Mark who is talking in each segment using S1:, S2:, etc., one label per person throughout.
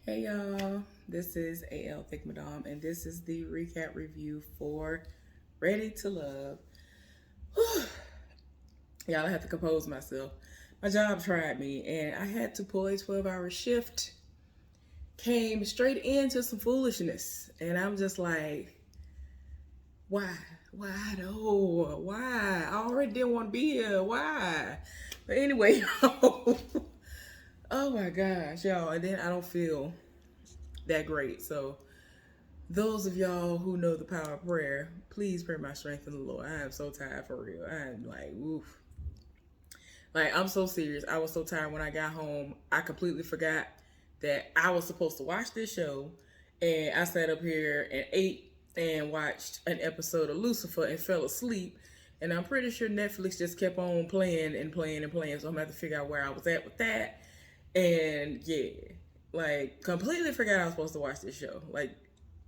S1: Hey y'all, this is AL Thick Madame, and this is the recap review for Ready to Love. Y'all, I have to compose myself. My job tried me, and I had to pull a 12-hour shift. Came straight into some foolishness, and I'm just like, why? Why though? Why? I already didn't want to be here. Why? But anyway, oh my gosh, y'all, and then I don't feel that great. So those of y'all who know the power of prayer, please pray my strength in the Lord. I am so tired for real. I am like, oof. Like, I'm so serious. I was so tired when I got home. I completely forgot that I was supposed to watch this show. And I sat up here and ate and watched an episode of Lucifer and fell asleep. And I'm pretty sure Netflix just kept on playing and playing and playing. So I'm going to have to figure out where I was at with that. And yeah, like, completely forgot I was supposed to watch this show. Like,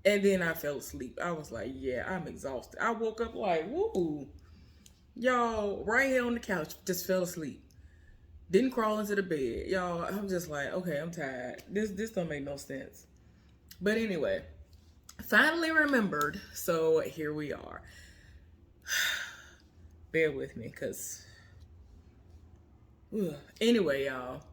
S1: and then I fell asleep. I was like, yeah, I'm exhausted. I woke up like, woo, y'all, right here on the couch, just fell asleep. Didn't crawl into the bed. Y'all, I'm just like, okay, I'm tired. This don't make no sense. But anyway, finally remembered. So here we are. Bear with me, cause anyway, y'all.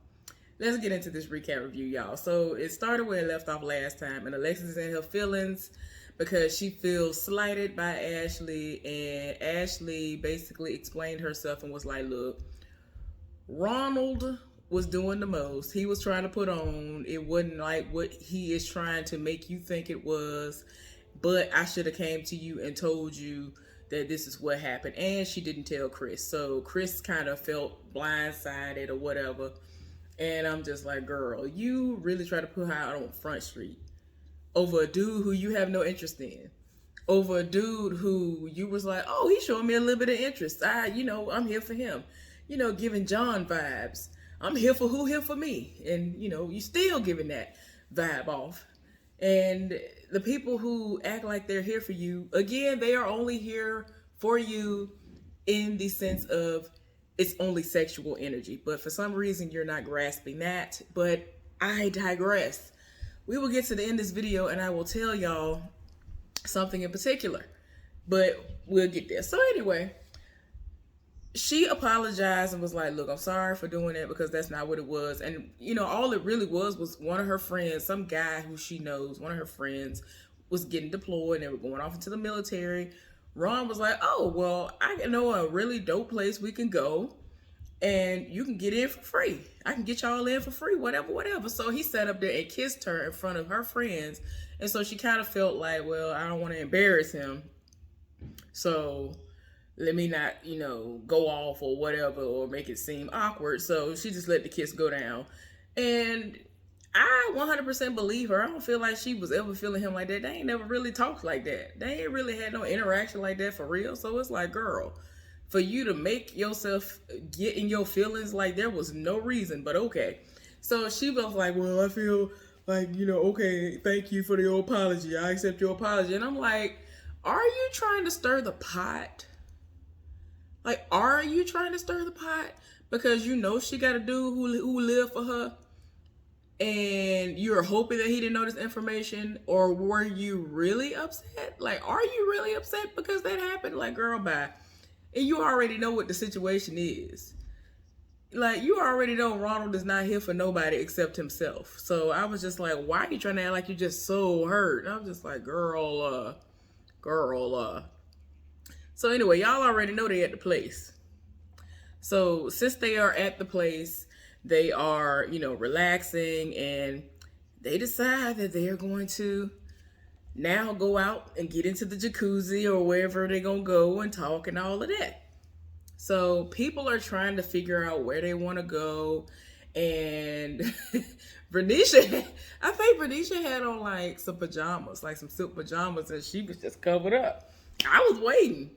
S1: Let's get into this recap review, y'all. So it started where it left off last time, and Alexis is in her feelings because she feels slighted by Ashley, and Ashley basically explained herself and was like, look, Ronald was doing the most. He was trying to put on. It wasn't like what he is trying to make you think it was, but I should have came to you and told you that this is what happened. And she didn't tell Chris. So Chris kind of felt blindsided or whatever. And I'm just like, girl, you really try to put her out on Front Street over a dude who you have no interest in. Over a dude who you was like, oh, he's showing me a little bit of interest. I'm here for him. Giving John vibes. I'm here for who, here for me. And, you still giving that vibe off. And the people who act like they're here for you, again, they are only here for you in the sense of it's only sexual energy. But for some reason, you're not grasping that. But I digress. We will get to the end of this video and I will tell y'all something in particular. But we'll get there. So anyway, she apologized and was like, look, I'm sorry for doing it because that's not what it was. And, all it really was one of her friends, some guy who she knows, one of her friends was getting deployed and they were going off into the military. Ron was like, oh, well, I know a really dope place we can go and you can get in for free. I can get y'all in for free, whatever. So he sat up there and kissed her in front of her friends. And so she kind of felt like, well, I don't want to embarrass him. So let me not, go off or whatever or make it seem awkward. So she just let the kiss go down. And I 100% believe her. I don't feel like she was ever feeling him like that. They ain't never really talked like that. They ain't really had no interaction like that for real. So it's like, girl, for you to make yourself get in your feelings, like there was no reason, but okay. So she was like, well, I feel like, okay, thank you for the apology. I accept your apology. And I'm like, are you trying to stir the pot? Like, are you trying to stir the pot? Because she got a dude who lived for her and you're hoping that he didn't know this information? Or were you really upset? Like, are you really upset because that happened? Like, girl, bye. And you already know what the situation is. Like, you already know Ronald is not here for nobody except himself. So I was just like, why are you trying to act like you're just so hurt? And I was just like, girl. So anyway, y'all already know they at the place. So since they are at the place, they are, relaxing, and they decide that they are going to now go out and get into the jacuzzi or wherever they're going to go and talk and all of that. So people are trying to figure out where they want to go. And Bernicia, I think Bernicia had on like some pajamas, like some silk pajamas, and she was just covered up. I was waiting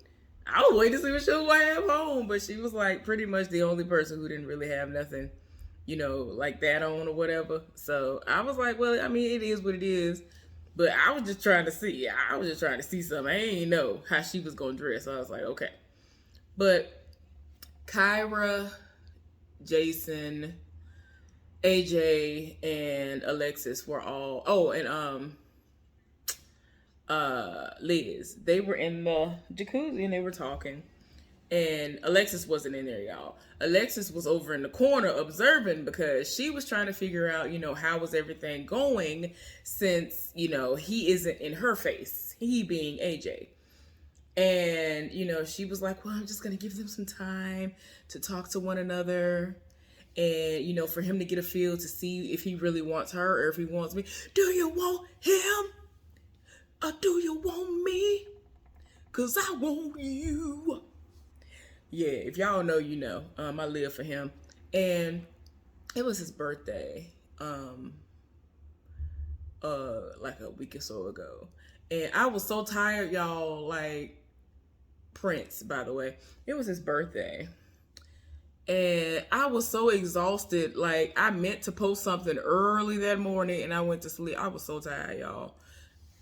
S1: to see what she was going to have home, but she was like pretty much the only person who didn't really have nothing, like that on or whatever. So I was like, well, I mean, it is what it is. But I was just trying to see. I was just trying to see something. I didn't know how she was going to dress. So I was like, okay. But Kyra, Jason, AJ and Alexis were all, oh, and Liz, they were in the jacuzzi and they were talking. And Alexis wasn't in there, y'all. Alexis was over in the corner observing because she was trying to figure out, how was everything going since, he isn't in her face, he being AJ. And, she was like, well, I'm just going to give them some time to talk to one another. And, for him to get a feel to see if he really wants her or if he wants me. Do you want him? Or do you want me? 'Cause I want you. Yeah, if y'all know, you know. I live for him. And it was his birthday. Like a week or so ago. And I was so tired, y'all. Like, Prince, by the way. It was his birthday. And I was so exhausted. Like, I meant to post something early that morning and I went to sleep. I was so tired, y'all.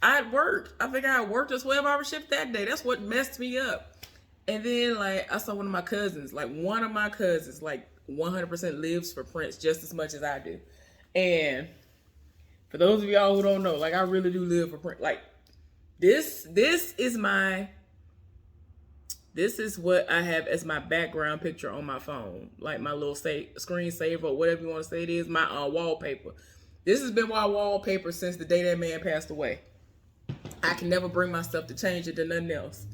S1: I worked. I think I worked a 12-hour shift that day. That's what messed me up. And then, like, I saw one of my cousins. Like, one of my cousins, like, 100% lives for Prince just as much as I do. And for those of y'all who don't know, like, I really do live for Prince. Like, this is what I have as my background picture on my phone. Like, my little screensaver or whatever you want to say it is. My wallpaper. This has been my wallpaper since the day that man passed away. I can never bring myself to change it to nothing else.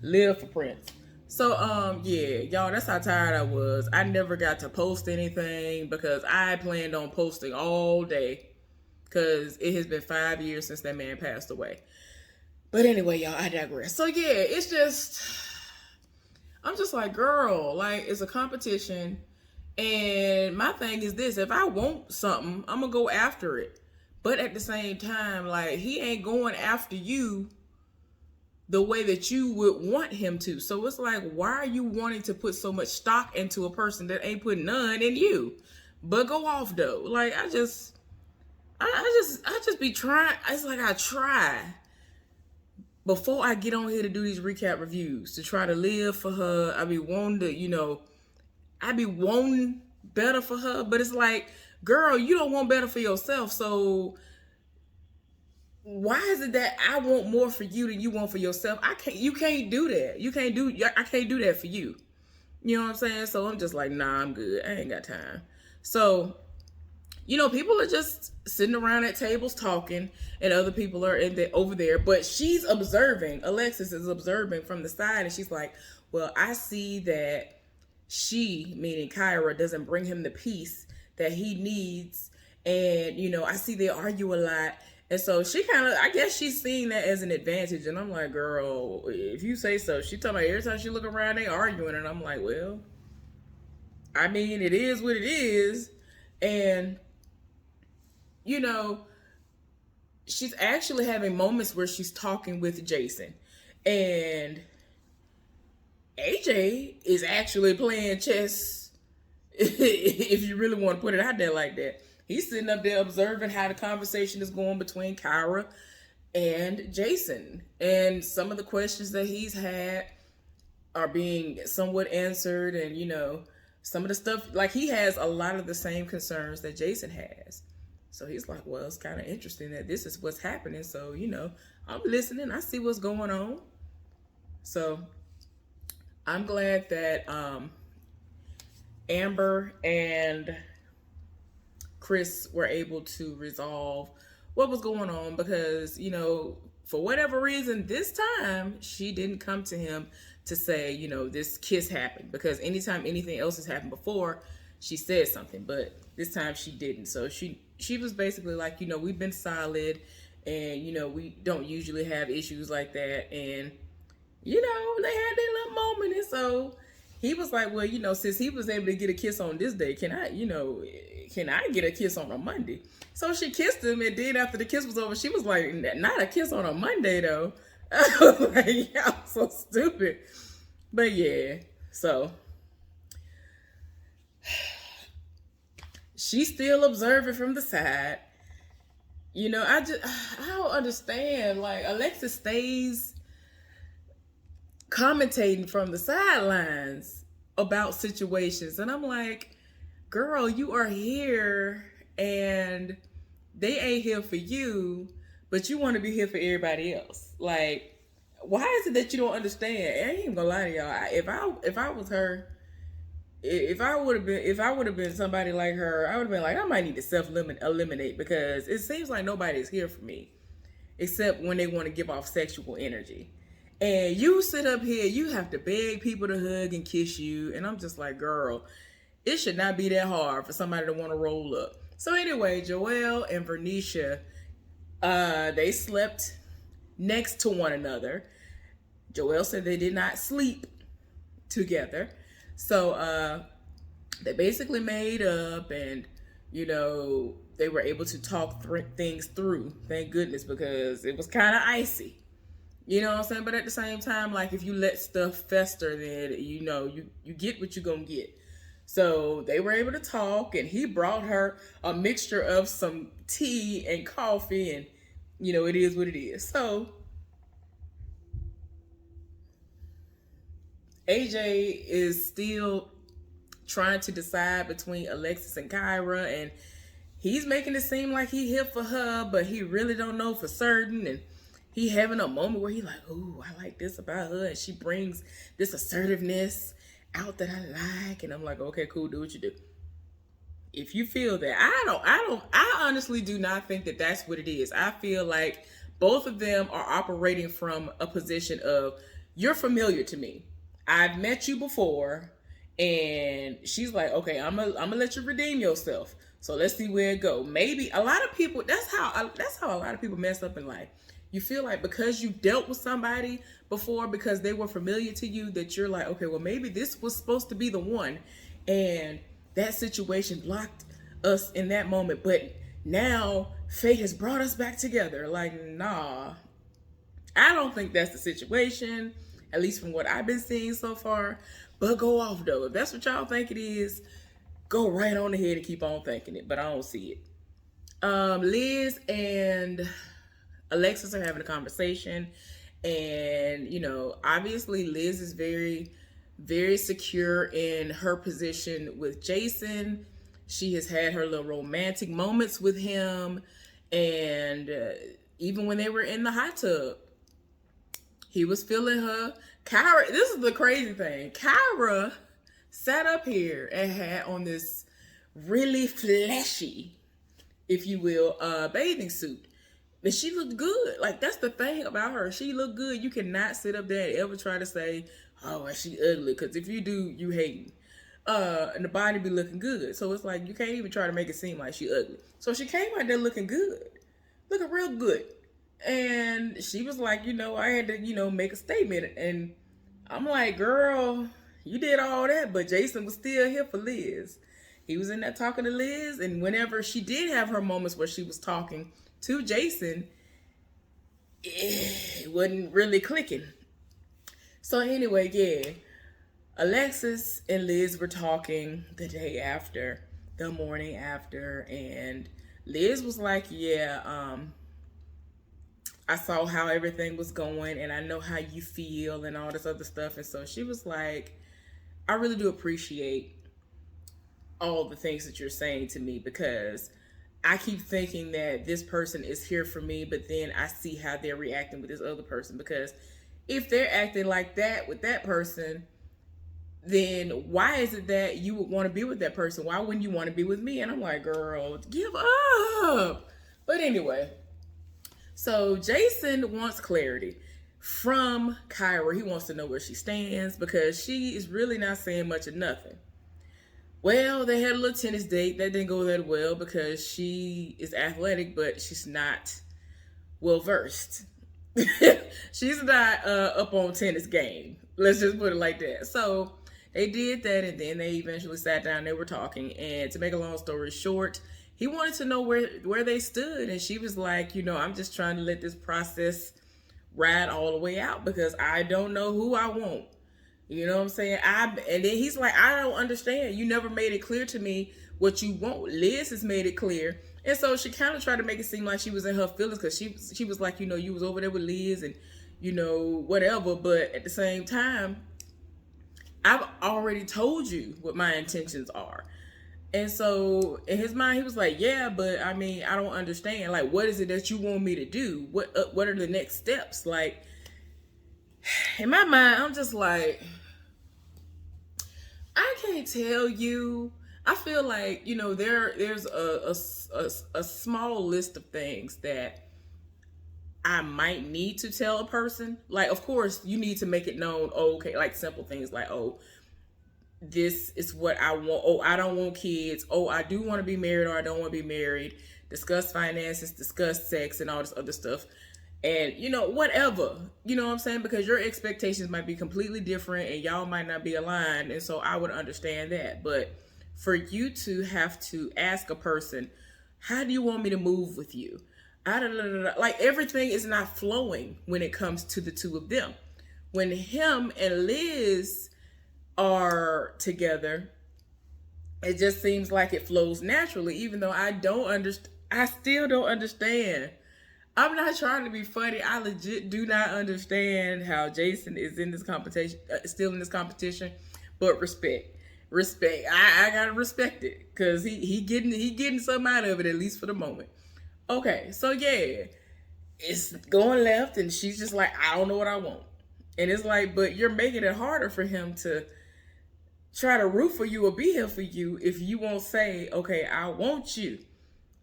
S1: Live for Prince. So, yeah, y'all, that's how tired I was. I never got to post anything because I planned on posting all day because it has been 5 years since that man passed away. But anyway, y'all, I digress. So, yeah, it's just, I'm just like, girl, like, it's a competition. And my thing is this, if I want something, I'm going to go after it. But at the same time, like, he ain't going after you the way that you would want him to. So it's like, why are you wanting to put so much stock into a person that ain't putting none in you? But go off though. Like, I just be trying. It's like I try before I get on here to do these recap reviews to try to live for her. I be wanting to, I be wanting better for her, but it's like, girl, you don't want better for yourself. So why is it that I want more for you than you want for yourself? You can't do that. I can't do that for you. You know what I'm saying? So I'm just like, nah, I'm good. I ain't got time. So, people are just sitting around at tables talking and other people are over there, but she's observing. Alexis is observing from the side and she's like, well, I see that she, meaning Kyra, doesn't bring him the peace that he needs. And, I see they argue a lot. And so she I guess she's seeing that as an advantage. And I'm like, girl, if you say so. She talking about every time she look around, they arguing. And I'm like, well, I mean, it is what it is. And, she's actually having moments where she's talking with Jason. And AJ is actually playing chess, if you really want to put it out there like that. He's sitting up there observing how the conversation is going between Kyra and Jason. And some of the questions that he's had are being somewhat answered. And, some of the stuff, like, he has a lot of the same concerns that Jason has. So he's like, well, it's kind of interesting that this is what's happening. So, I'm listening. I see what's going on. So I'm glad that Amber and Chris were able to resolve what was going on because, for whatever reason, this time she didn't come to him to say, this kiss happened, because anytime anything else has happened before, she said something, but this time she didn't. So she was basically like, we've been solid and, we don't usually have issues like that. And, they had their little moment. And so he was like, well, since he was able to get a kiss on this day, can I get a kiss on a Monday? So she kissed him, and then after the kiss was over, she was like, not a kiss on a Monday, though. I was like, y'all so stupid. But yeah, so she's still observing from the side. I don't understand. Like, Alexis stays commentating from the sidelines about situations. And I'm like, girl, you are here and they ain't here for you, but you want to be here for everybody else. Like, why is it that you don't understand? I ain't even gonna lie to y'all. If I was her, if I would have been somebody like her, I would have been like, I might need to eliminate because it seems like nobody's here for me except when they want to give off sexual energy. And you sit up here, you have to beg people to hug and kiss you, and I'm just like, girl, it should not be that hard for somebody to want to roll up. So anyway, Joelle and Vernisha, they slept next to one another. Joelle said they did not sleep together. So they basically made up, and they were able to talk things through. Thank goodness, because it was kind of icy. You know what I'm saying? But at the same time, like, if you let stuff fester, then you get what you're gonna get. So they were able to talk, and he brought her a mixture of some tea and coffee, and it is what it is. So AJ is still trying to decide between Alexis and Kyra, and he's making it seem like he here for her, but he really don't know for certain. And he having a moment where he like, ooh, I like this about her, and she brings this assertiveness out that I like. And I'm like, okay, cool, do what you do. If you feel that, I honestly do not think that that's what it is. I feel like both of them are operating from a position of, you're familiar to me. I've met you before. And she's like, okay, I'm gonna let you redeem yourself. So let's see where it go. Maybe a lot of people, that's how a lot of people mess up in life. You feel like because you dealt with somebody before, because they were familiar to you, that you're like, okay, well, maybe this was supposed to be the one. And that situation blocked us in that moment. But now fate has brought us back together. Like, nah, I don't think that's the situation, at least from what I've been seeing so far. But go off, though. If that's what y'all think it is, go right on ahead and keep on thinking it. But I don't see it. Liz and Alexis are having a conversation. And, obviously Liz is very, very secure in her position with Jason. She has had her little romantic moments with him. And even when they were in the hot tub, he was feeling her. Kyra, this is the crazy thing. Kyra sat up here and had on this really fleshy, if you will, bathing suit. And she looked good. Like, that's the thing about her. She looked good. You cannot sit up there and ever try to say, oh, she ugly. Because if you do, you hate. And the body be looking good. So it's like, you can't even try to make it seem like she ugly. So she came out there looking good. Looking real good. And she was like, I had to, make a statement. And I'm like, girl, you did all that, but Jason was still here for Liz. He was in there talking to Liz. And whenever she did have her moments where she was talking to Jason, it wasn't really clicking. So anyway, yeah, Alexis and Liz were talking the morning after. And Liz was like, yeah, I saw how everything was going, and I know how you feel and all this other stuff. And so she was like, I really do appreciate all the things that you're saying to me, because I keep thinking that this person is here for me, but then I see how they're reacting with this other person. Because if they're acting like that with that person, then why is it that you would want to be with that person? Why wouldn't you want to be with me? And I'm like, girl, give up. But anyway, so Jason wants clarity from Kyra. He wants to know where she stands, because she is really not saying much of nothing. Well, they had a little tennis date. That didn't go that well because she is athletic, but she's not well versed. She's not up on tennis game. Let's just put it like that. So they did that, and then they eventually sat down. They were talking, and to make a long story short, he wanted to know where they stood, and she was like, I'm just trying to let this process ride all the way out, because I don't know who I want. You know what I'm saying? And then he's like, I don't understand. You never made it clear to me what you want. Liz has made it clear. And so she kind of tried to make it seem like she was in her feelings, because she was like, you was over there with Liz and, whatever. But at the same time, I've already told you what my intentions are. And so in his mind, he was like, yeah, but I mean, I don't understand. Like, what is it that you want me to do? What are the next steps? Like, in my mind, I'm just like, I can't tell you. I feel like, there's a small list of things that I might need to tell a person. Like, of course, you need to make it known. Oh, okay, like simple things like, oh, this is what I want. Oh, I don't want kids. Oh, I do want to be married or I don't want to be married. Discuss finances, discuss sex, and all this other stuff. And, whatever. You know what I'm saying? Because your expectations might be completely different and y'all might not be aligned. And so I would understand that. But for you to have to ask a person, how do you want me to move with you? Like everything is not flowing when it comes to the two of them. When him and Liz are together, it just seems like it flows naturally, even though I don't understand. I still don't understand. I'm not trying to be funny. I legit do not understand how Jason is in this competition, still in this competition. But respect. I gotta respect it because he getting something out of it, at least for the moment. Okay, so yeah, it's going left, and she's just like, I don't know what I want, and it's like, but you're making it harder for him to try to root for you or be here for you if you won't say, okay, I want you.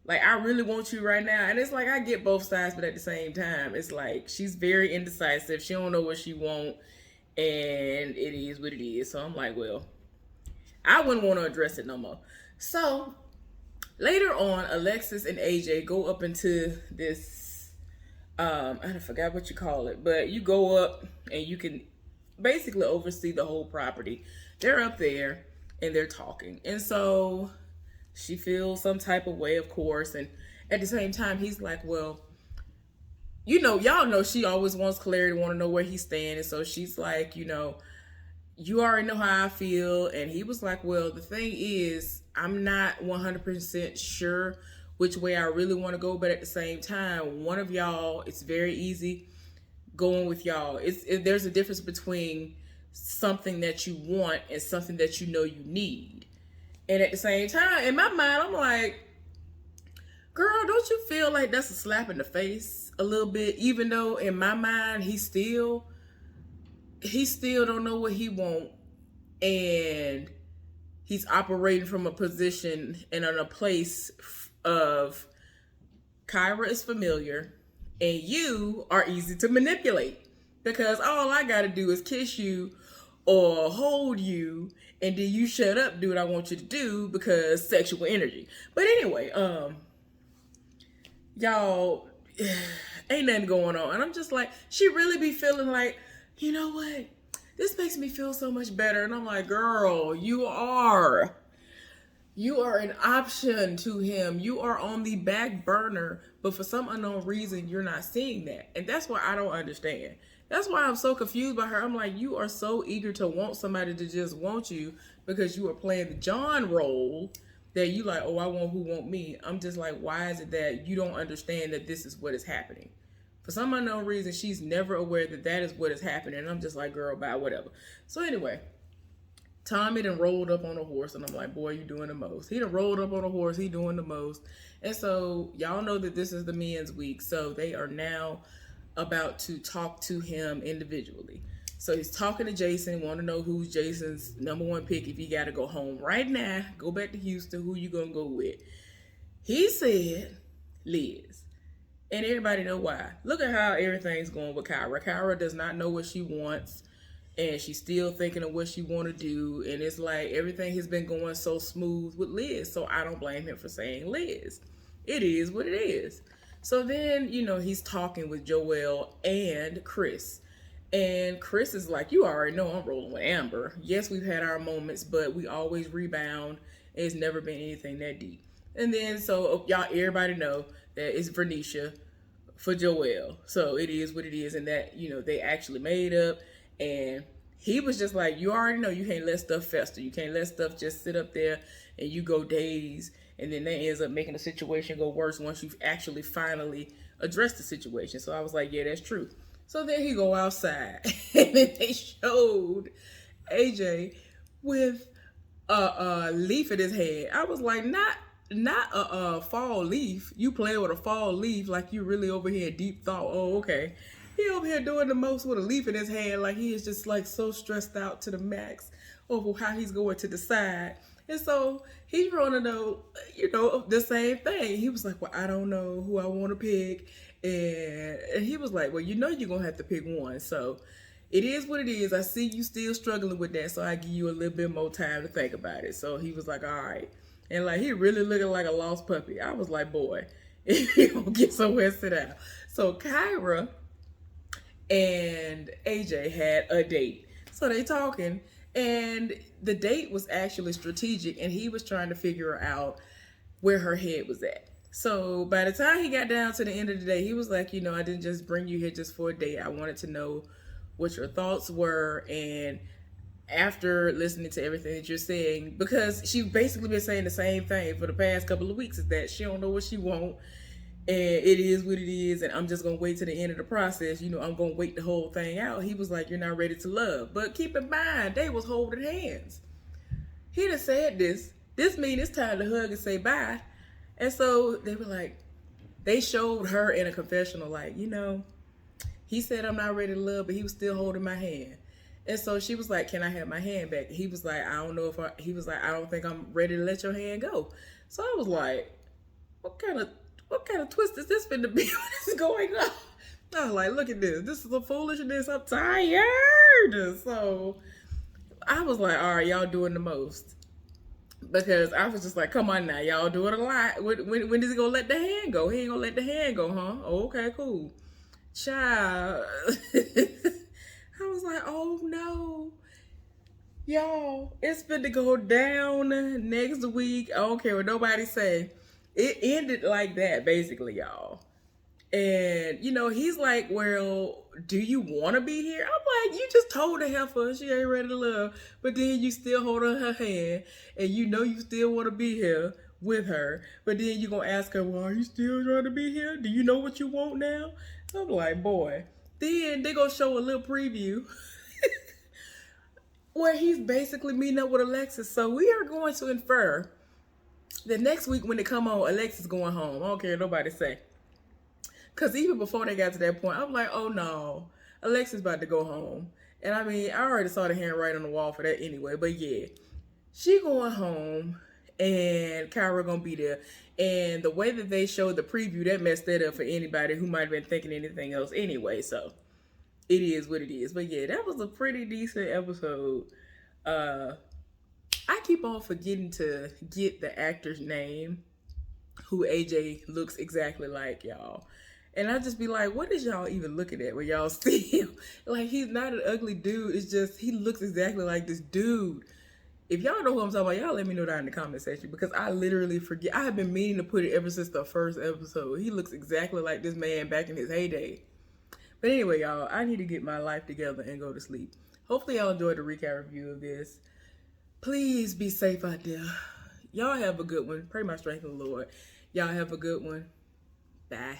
S1: Like, I really want you right now. And it's like, I get both sides, but at the same time, it's like, she's very indecisive. She don't know what she want, and it is what it is. So I'm like, well, I wouldn't want to address it no more. So later on, Alexis and AJ go up into this, I forgot what you call it, but you go up and you can basically oversee the whole property. They're up there and they're talking. And so she feels some type of way, of course. And at the same time, he's like, well, y'all know she always wants clarity, want to know where he's standing. So she's like, you already know how I feel. And he was like, well, the thing is, I'm not 100% sure which way I really want to go. But at the same time, one of y'all, it's very easy going with y'all. There's a difference between something that you want and something that you need. And at the same time, in my mind, I'm like, girl, don't you feel like that's a slap in the face a little bit? Even though in my mind, he still don't know what he want, and he's operating from a position and in a place of Kyra is familiar and you are easy to manipulate, because all I gotta do is kiss you or hold you, and then you shut up, do what I want you to do, because sexual energy. But anyway, y'all, ain't nothing going on. And I'm just like, she really be feeling like, you know what? This makes me feel so much better. And I'm like, girl, you are an option to him. You are on the back burner, but for some unknown reason, you're not seeing that. And that's why I don't understand. That's why I'm so confused by her. I'm like, you are so eager to want somebody to just want you because you are playing the John role that you like, oh, I want who want me. I'm just like, why is it that you don't understand that this is what is happening? For some unknown reason, she's never aware that that is what is happening. And I'm just like, girl, bye, whatever. So anyway, Tommy done rolled up on a horse, and I'm like, boy, you doing the most. He done rolled up on a horse, he doing the most. And so y'all know that this is the men's week. So they are now about to talk to him individually. So he's talking to Jason, want to know who's Jason's number one pick if he got to go home right now, go back to Houston, who you going to go with? He said Liz. And everybody know why. Look at how everything's going with Kyra. Kyra does not know what she wants, and she's still thinking of what she want to do. And it's like everything has been going so smooth with Liz. So I don't blame him for saying Liz. It is what it is. So then, he's talking with Joel and Chris. And Chris is like, you already know I'm rolling with Amber. Yes, we've had our moments, but we always rebound. It's never been anything that deep. And then, so y'all, everybody know that it's Vernisha for Joel. So it is what it is. And that, they actually made up. And he was just like, you already know you can't let stuff fester. You can't let stuff just sit up there and you go days. And then that ends up making the situation go worse once you've actually finally addressed the situation. So I was like, yeah, that's true. So then he go outside and then they showed AJ with a leaf in his head. I was like, not a fall leaf. You playing with a fall leaf like you really over here in deep thought. Oh, okay. He over here doing the most with a leaf in his hand, like he is just like so stressed out to the max over how he's going to decide. And so he's running the same thing. He was like, well, I don't know who I want to pick. And he was like, well, you're going to have to pick one. So it is what it is. I see you still struggling with that. So I give you a little bit more time to think about it. So he was like, all right. And like, he really looking like a lost puppy. I was like, boy, if you don't get somewhere, sit down. So Kyra and AJ had a date. So they talking, and the date was actually strategic, and he was trying to figure out where her head was at. So by the time he got down to the end of the day, he was like, I didn't just bring you here just for a date. I wanted to know what your thoughts were, and after listening to everything that you're saying, because she's basically been saying the same thing for the past couple of weeks, is that she don't know what she want, and it is what it is, and I'm just gonna wait to the end of the process. I'm gonna wait the whole thing out. He was like, you're not ready to love. But keep in mind, they was holding hands. He done said this means it's time to hug and say bye. And so they were like, they showed her in a confessional, like, he said I'm not ready to love, but he was still holding my hand. And so she was like, can I have my hand back? He was like, I don't know if he was like, I don't think I'm ready to let your hand go. So I was like, what kind of twist is this finna be? What is going on? I was like, look at this. This is a foolishness. I'm tired. So I was like, all right, y'all doing the most. Because I was just like, come on now, y'all doing a lot. When is he gonna let the hand go? He ain't gonna let the hand go, huh? Oh, okay, cool. Child. I was like, oh no. Y'all, it's finna go down next week. I don't care what nobody say. It ended like that, basically, y'all. And, he's like, well, do you want to be here? I'm like, you just told the heifer she ain't ready to love, but then you still hold her hand, and you still want to be here with her, but then you going to ask her, well, are you still trying to be here? Do you know what you want now? I'm like, boy. Then they going to show a little preview where he's basically meeting up with Alexis. So we are going to infer that next week when they come on, Alexis going home. I don't care what nobody say. Because even before they got to that point, I'm like, oh no, Alexis about to go home. And I mean, I already saw the handwriting on the wall for that anyway. But yeah, she going home and Kyra gonna be there. And the way that they showed the preview, that messed that up for anybody who might have been thinking anything else anyway. So it is what it is. But yeah, that was a pretty decent episode. I keep on forgetting to get the actor's name who AJ looks exactly like, y'all. And I just be like, what is y'all even looking at when y'all see him? Like, he's not an ugly dude. It's just, he looks exactly like this dude. If y'all know who I'm talking about, y'all let me know down in the comment section, because I literally forget. I have been meaning to put it ever since the first episode. He looks exactly like this man back in his heyday. But anyway, y'all, I need to get my life together and go to sleep. Hopefully y'all enjoyed the recap review of this. Please be safe out there. Y'all have a good one. Pray my strength in the Lord. Y'all have a good one. Bye.